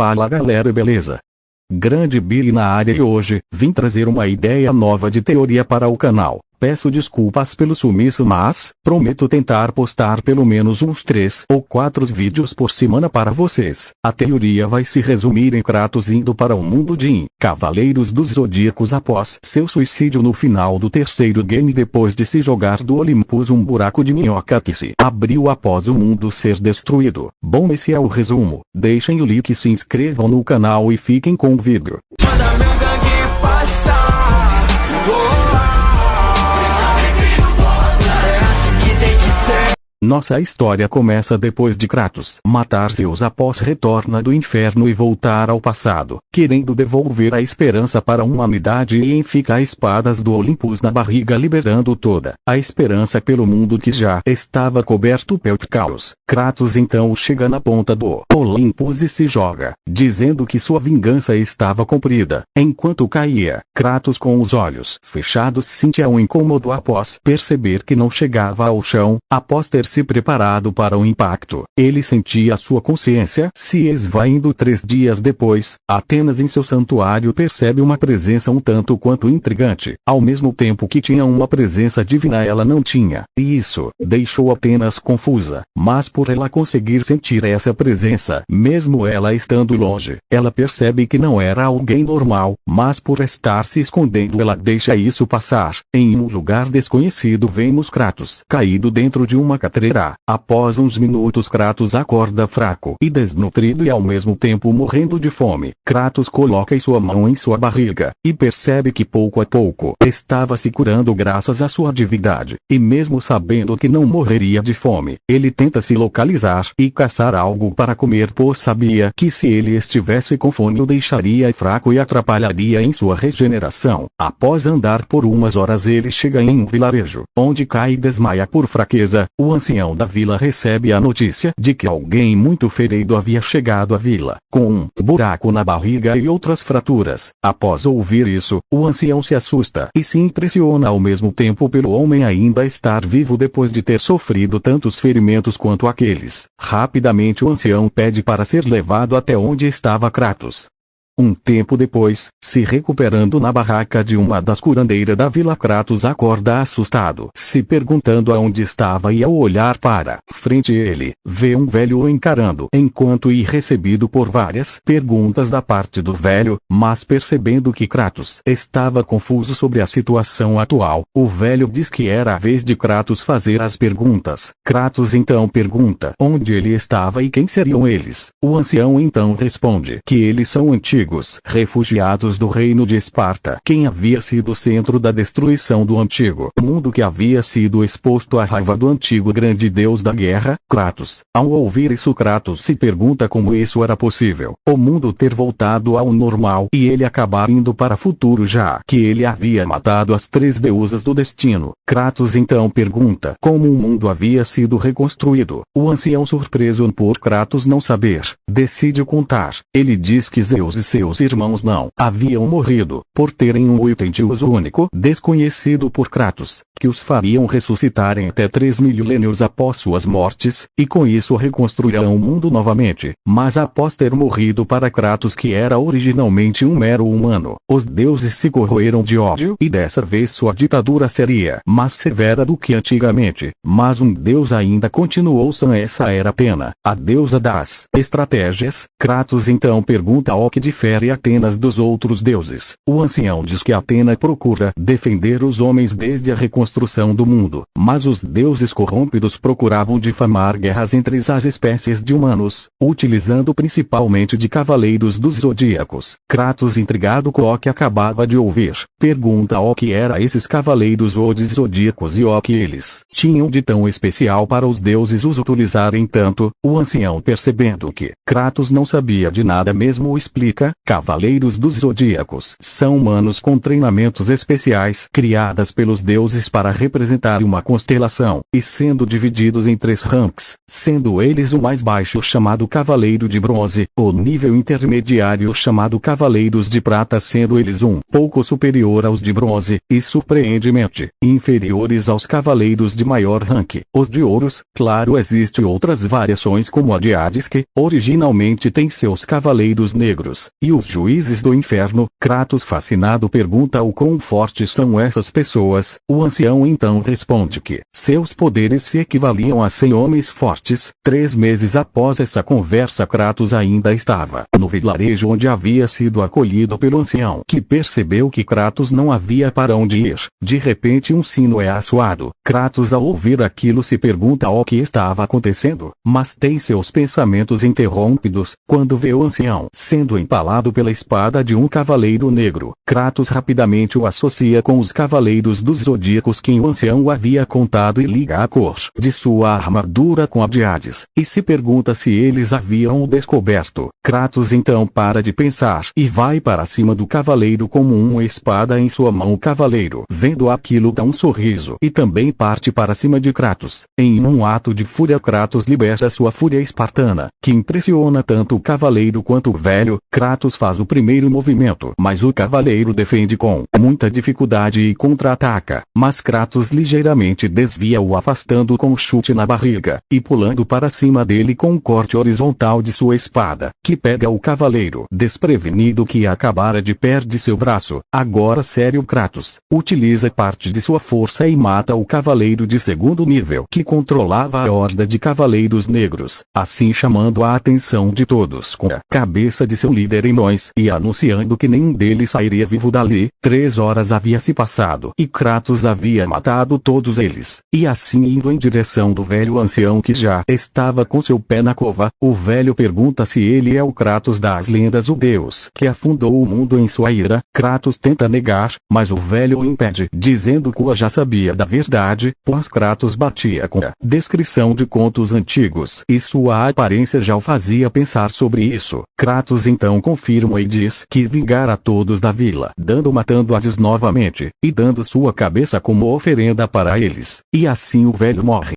Fala galera, beleza? Grande Billy na área e hoje, vim trazer uma ideia nova de teoria para o canal. Peço desculpas pelo sumiço, mas prometo tentar postar pelo menos uns 3 ou 4 vídeos por semana para vocês. A teoria vai se resumir em Kratos indo para o mundo de Cavaleiros dos Zodíacos após seu suicídio no final do terceiro game depois de se jogar do Olympus, um buraco de minhoca que se abriu após o mundo ser destruído. Bom, esse é o resumo. Deixem o like, se inscrevam no canal e fiquem com o vídeo. Nossa história começa depois de Kratos matar Zeus após retornar do inferno e voltar ao passado, querendo devolver a esperança para a humanidade e enfiar espadas do Olympus na barriga, liberando toda a esperança pelo mundo que já estava coberto pelo caos. Kratos então chega na ponta do Olympus e se joga, dizendo que sua vingança estava cumprida. Enquanto caía, Kratos com os olhos fechados sentia um incômodo após perceber que não chegava ao chão. Após ter se preparado para o impacto, ele sentia sua consciência se esvaindo. 3 dias depois, Atenas em seu santuário percebe uma presença um tanto quanto intrigante. Ao mesmo tempo que tinha uma presença divina, ela não tinha, e isso deixou Atenas confusa. Mas por ela conseguir sentir essa presença, mesmo ela estando longe, ela percebe que não era alguém normal, mas por estar se escondendo ela deixa isso passar. Em um lugar desconhecido vemos Kratos caído dentro de uma catedral. Após uns minutos Kratos acorda fraco e desnutrido e ao mesmo tempo morrendo de fome. Kratos coloca sua mão em sua barriga, e percebe que pouco a pouco estava se curando graças à sua divindade. E mesmo sabendo que não morreria de fome, ele tenta se localizar e caçar algo para comer, pois sabia que se ele estivesse com fome o deixaria fraco e atrapalharia em sua regeneração. Após andar por umas horas ele chega em um vilarejo, onde cai e desmaia por fraqueza. O ancião da vila recebe a notícia de que alguém muito ferido havia chegado à vila, com um buraco na barriga e outras fraturas. Após ouvir isso, o ancião se assusta e se impressiona ao mesmo tempo pelo homem ainda estar vivo depois de ter sofrido tantos ferimentos quanto aqueles. Rapidamente o ancião pede para ser levado até onde estava Kratos. Um tempo depois, se recuperando na barraca de uma das curandeiras da vila, Kratos acorda assustado, se perguntando aonde estava, e ao olhar para frente ele vê um velho o encarando, enquanto recebido por várias perguntas da parte do velho, mas percebendo que Kratos estava confuso sobre a situação atual, o velho diz que era a vez de Kratos fazer as perguntas. Kratos então pergunta onde ele estava e quem seriam eles. O ancião então responde que eles são antigos refugiados do reino de Esparta, quem havia sido o centro da destruição do antigo mundo que havia sido exposto à raiva do antigo grande deus da guerra, Kratos. Ao ouvir isso, Kratos se pergunta como isso era possível, o mundo ter voltado ao normal e ele acabar indo para o futuro, já que ele havia matado as 3 deusas do destino. Kratos então pergunta como o mundo havia sido reconstruído. O ancião, surpreso por Kratos não saber, decide contar. Ele diz que Zeus e seus irmãos não haviam morrido, por terem um deus único desconhecido por Kratos, que os fariam ressuscitar em até 3 milênios após suas mortes, e com isso reconstruirão o mundo novamente. Mas após ter morrido para Kratos, que era originalmente um mero humano, os deuses se corroeram de ódio e dessa vez sua ditadura seria mais severa do que antigamente. Mas um deus ainda continuou, essa era Atena, a deusa das estratégias. Kratos então pergunta ao que difere Atenas dos outros deuses. O ancião diz que Atena procura defender os homens desde a reconstrução do mundo, mas os deuses corrompidos procuravam difamar guerras entre as espécies de humanos, utilizando principalmente de cavaleiros dos zodíacos. Kratos, intrigado com o que acabava de ouvir, pergunta ao que eram esses cavaleiros ou zodíacos e o que eles tinham de tão especial para os deuses os utilizarem tanto. O ancião, percebendo que Kratos não sabia de nada mesmo, explica Cavaleiros dos Zodíacos são humanos com treinamentos especiais criadas pelos deuses para representar uma constelação, e sendo divididos em 3 ranks, sendo eles o mais baixo chamado Cavaleiro de Bronze, o nível intermediário chamado Cavaleiros de Prata, sendo eles um pouco superior aos de Bronze, e surpreendentemente, inferiores aos Cavaleiros de maior rank, os de Ouros. Claro, existem outras variações como a de Hades, que originalmente tem seus Cavaleiros Negros, e os Juízes do Inferno. Kratos, fascinado, pergunta o quão fortes são essas pessoas. O ancião então responde que seus poderes se equivaliam a 100 homens fortes. 3 meses após essa conversa, Kratos ainda estava no vilarejo onde havia sido acolhido pelo ancião, que percebeu que Kratos não havia para onde ir. De repente um sino é assoado. Kratos, ao ouvir aquilo, se pergunta o que estava acontecendo, mas tem seus pensamentos interrompidos quando vê o ancião sendo empalado pela espada de um cavaleiro negro. Kratos rapidamente o associa com os Cavaleiros dos Zodíacos que o ancião havia contado e liga a cor de sua armadura com a de Hades, e se pergunta se eles haviam o descoberto. Kratos então para de pensar e vai para cima do cavaleiro com uma espada em sua mão. O cavaleiro, vendo aquilo, dá um sorriso e também parte para cima de Kratos. Em um ato de fúria, Kratos libera sua fúria espartana, que impressiona tanto o cavaleiro quanto o velho. Kratos faz o primeiro movimento, mas o cavaleiro defende com muita dificuldade e contra-ataca, mas Kratos ligeiramente desvia-o, afastando com um chute na barriga, e pulando para cima dele com um corte horizontal de sua espada, que pega o cavaleiro desprevenido, que acabara de perder seu braço. Agora sério, Kratos utiliza parte de sua força e mata o cavaleiro de segundo nível que controlava a horda de cavaleiros negros, assim chamando a atenção de todos com a cabeça de seu líder em mãos e anunciando que nenhum deles sairia vivo dali. 3 horas havia se passado e Kratos havia matado todos eles, e assim indo em direção do velho ancião que já estava com seu pé na cova. O velho pergunta se ele é o Kratos das lendas, o deus que afundou o mundo em sua ira. Kratos tenta negar, mas o velho o impede, dizendo que já sabia da verdade, pois Kratos batia com a descrição de contos antigos e sua aparência já o fazia pensar sobre isso. Kratos então confirma e diz que vingará todos da vila, matando Hades novamente, e dando sua cabeça como oferenda para eles, e assim o velho morre.